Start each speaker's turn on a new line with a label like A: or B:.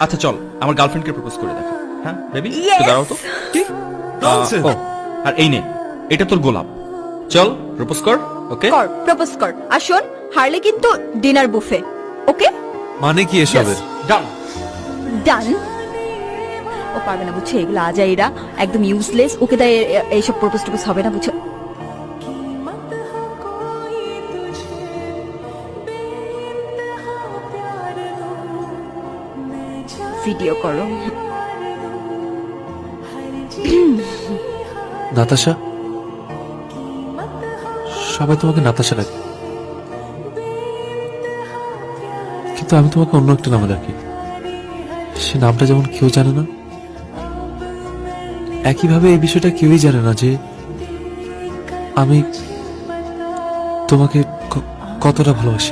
A: আচ্ছা চল আমার গার্লফ্রেন্ডকে প্রপোজ করে দেখা। হ্যাঁ বেবি
B: Yes!
A: দাঁড়াও তো।
C: কি
A: ও, আর এই নে, এটা তোর গোলাপ। চল প্রপোজ কর। ওকে
B: কর, প্রপোজ কর। আর শোন, হারলে কিন্তু ডিনার বুফে। ওকে,
C: মানে কি এসবের?
A: ডান।
B: ডান। ও পারবে না বুঝছো, এগুলো আজাইরা একদম ইউজলেস। ওকে তাই এইসব প্রপোজ টপোজ হবে না বুঝছো। ভিডিও করো।
C: নাতাশা, সবাই তোমাকে নাতাশা ডাকে, কিন্তু আমি তোমাকে অন্য একটা নামে ডাকি। সে নামটা যেমন কেউ জানে না, একইভাবে এই বিষয়টা কেউই জানে না যে আমি তোমাকে কতটা ভালোবাসি।